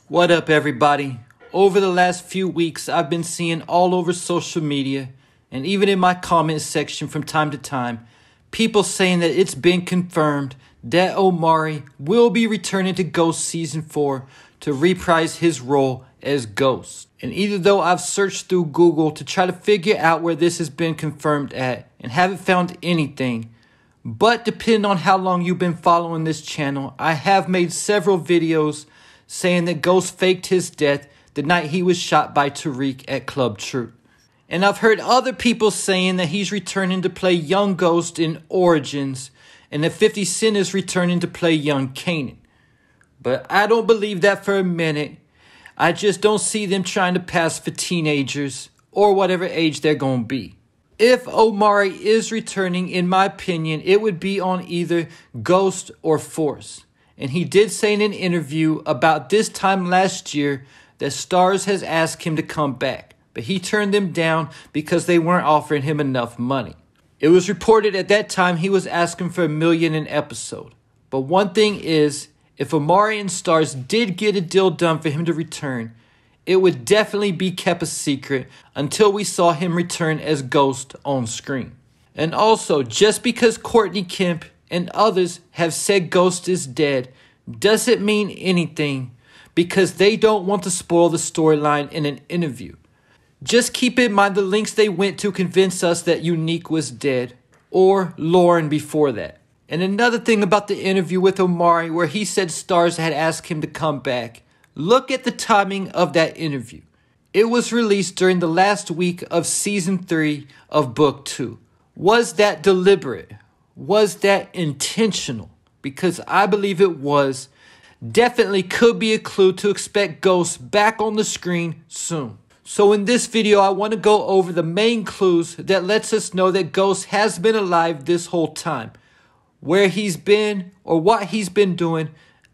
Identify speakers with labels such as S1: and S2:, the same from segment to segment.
S1: What up, everybody? Over the last few weeks, I've been seeing all over social media and even in my comments section from time to time, people saying that it's been confirmed that Omari will be returning to Ghost Season 4 to reprise his role as Ghost. And even though I've searched through Google to try to figure out where this has been confirmed at and haven't found anything, but depending on how long you've been following this channel, I have made several videos saying that Ghost faked his death the night he was shot by Tariq at Club Truth. And I've heard other people saying that he's returning to play Young Ghost in Origins and that 50 Cent is returning to play Young Kanan. But I don't believe that for a minute. I just don't see them trying to pass for teenagers or whatever age they're going to be. If Omari is returning, in my opinion, it would be on either Ghost or Force. And he did say in an interview about this time last year that Starz has asked him to come back, but he turned them down because they weren't offering him enough money. It was reported at that time he was asking for $1 million an episode. But one thing is, if Omari and Starz did get a deal done for him to return, it would definitely be kept a secret until we saw him return as Ghost on screen. And also, just because Courtney Kemp and others have said Ghost is dead doesn't mean anything because they don't want to spoil the storyline in an interview. Just keep in mind the links they went to convince us that Unique was dead, or Lauren before that. And another thing about the interview with Omari where he said Starz had asked him to come back, look at the timing of that interview. It was released during the last week of Season 3 of Book 2. Was that deliberate? Was that intentional? Because I believe it was. Definitely could be a clue to expect Ghost back on the screen soon. So in this video, I want to go over the main clues that lets us know that Ghost has been alive this whole time. Where he's been or what he's been doing,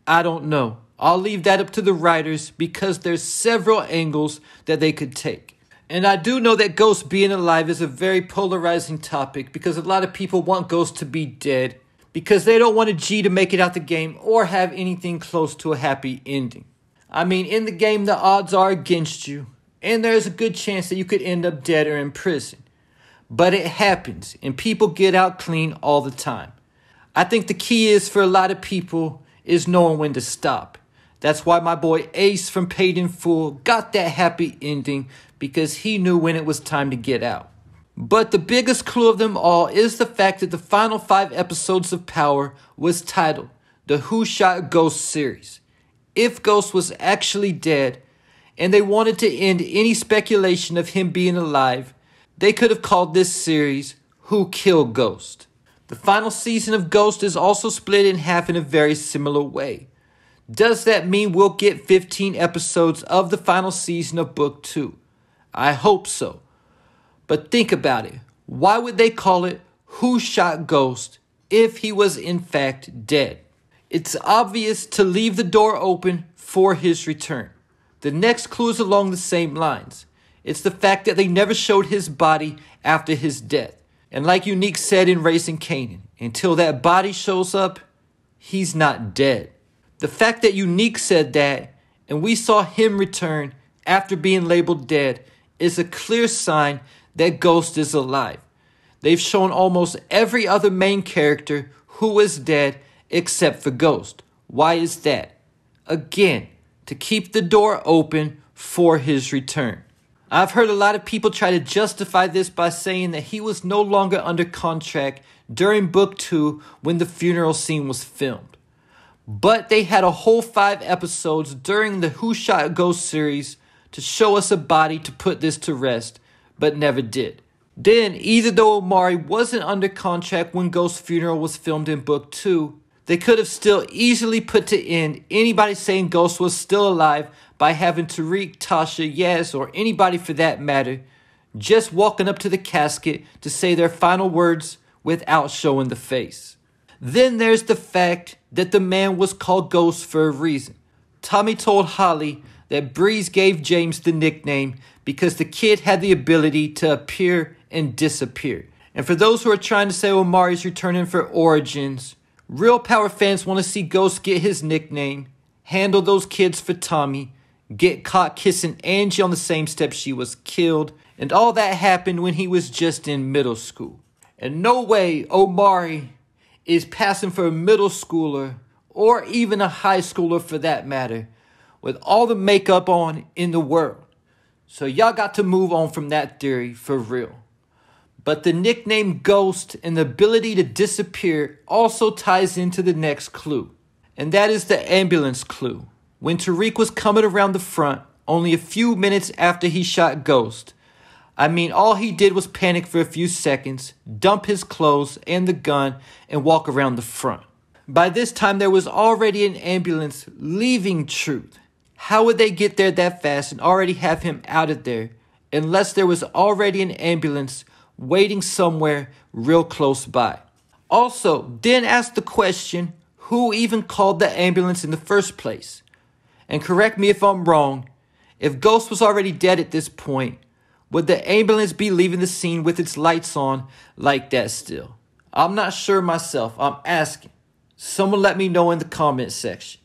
S1: I don't know. I'll leave that up to the writers because there's several angles that they could take. And I do know that Ghost being alive is a very polarizing topic because a lot of people want Ghost to be dead because they don't want a G to make it out the game or have anything close to a happy ending. I mean, in the game, the odds are against you, and there's a good chance that you could end up dead or in prison. But it happens, and people get out clean all the time. I think the key is for a lot of people is knowing when to stop. That's why my boy Ace from Paid in Full got that happy ending because he knew when it was time to get out. But the biggest clue of them all is the fact that the final 5 episodes of Power was titled the Who Shot Ghost series. If Ghost was actually dead and they wanted to end any speculation of him being alive, they could have called this series Who Killed Ghost. The final season of Ghost is also split in half in a very similar way. Does that mean we'll get 15 episodes of the final season of Book 2? I hope so. But think about it. Why would they call it Who Shot Ghost if he was in fact dead? It's obvious to leave the door open for his return. The next clue is along the same lines. It's the fact that they never showed his body after his death. And like Unique said in Raising Kanan, until that body shows up, he's not dead. The fact that Unique said that and we saw him return after being labeled dead is a clear sign that Ghost is alive. They've shown almost every other main character who is dead except for Ghost. Why is that? Again, to keep the door open for his return. I've heard a lot of people try to justify this by saying that he was no longer under contract during Book 2 when the funeral scene was filmed. But they had a whole 5 episodes during the Who Shot Ghost series to show us a body to put this to rest, but never did. Then, either though Omari wasn't under contract when Ghost's funeral was filmed in Book 2, they could have still easily put to end anybody saying Ghost was still alive by having Tariq, Tasha, Yaz, or anybody for that matter, just walking up to the casket to say their final words without showing the face. Then there's the fact that the man was called Ghost for a reason. Tommy told Holly that Breeze gave James the nickname because the kid had the ability to appear and disappear. And for those who are trying to say Omari's returning for Origins, real Power fans want to see Ghost get his nickname, handle those kids for Tommy, get caught kissing Angie on the same step she was killed, and all that happened when he was just in middle school. And no way Omari is passing for a middle schooler, or even a high schooler for that matter, with all the makeup on in the world. So y'all got to move on from that theory for real. But the nickname Ghost and the ability to disappear also ties into the next clue. And that is the ambulance clue. When Tariq was coming around the front, only a few minutes after he shot Ghost, all he did was panic for a few seconds, dump his clothes and the gun, and walk around the front. By this time, there was already an ambulance leaving Truth. How would they get there that fast and already have him out of there, unless there was already an ambulance waiting somewhere real close by? Also, then ask the question, who even called the ambulance in the first place? And correct me if I'm wrong, if Ghost was already dead at this point, would the ambulance be leaving the scene with its lights on like that still? I'm not sure myself. I'm asking. Someone let me know in the comment section.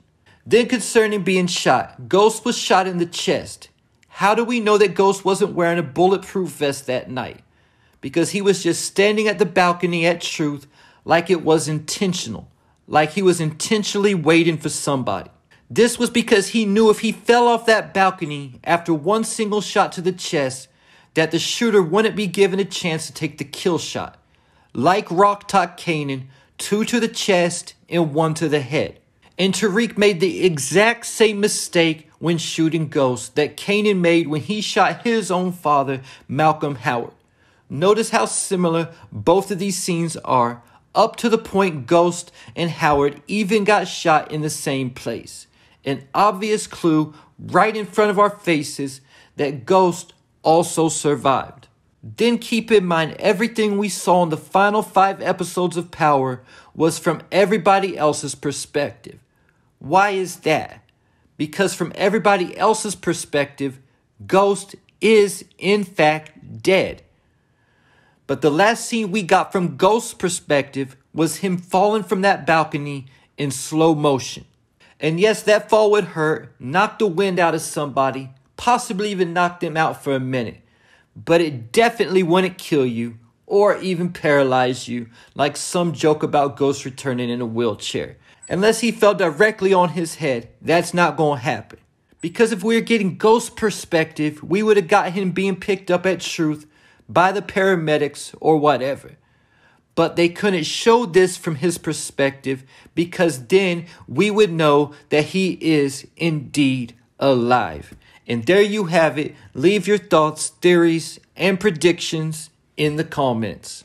S1: Then concerning being shot, Ghost was shot in the chest. How do we know that Ghost wasn't wearing a bulletproof vest that night? Because he was just standing at the balcony at Truth like it was intentional. Like he was intentionally waiting for somebody. This was because he knew if he fell off that balcony after one single shot to the chest, that the shooter wouldn't be given a chance to take the kill shot. Like Rock Talk Kanan, 2 to the chest and 1 to the head. And Tariq made the exact same mistake when shooting Ghost that Kanan made when he shot his own father, Malcolm Howard. Notice how similar both of these scenes are, up to the point Ghost and Howard even got shot in the same place. An obvious clue right in front of our faces that Ghost also survived. Then keep in mind everything we saw in the final 5 episodes of Power was from everybody else's perspective. Why is that? Because from everybody else's perspective, Ghost is in fact dead. But the last scene we got from Ghost's perspective was him falling from that balcony in slow motion. And yes, that fall would hurt, knock the wind out of somebody, possibly even knock them out for a minute. But it definitely wouldn't kill you or even paralyze you like some joke about Ghost returning in a wheelchair. Unless he fell directly on his head, that's not going to happen. Because if we were getting Ghost's perspective, we would have got him being picked up at Truth by the paramedics or whatever. But they couldn't show this from his perspective because then we would know that he is indeed alive. And there you have it. Leave your thoughts, theories, and predictions in the comments.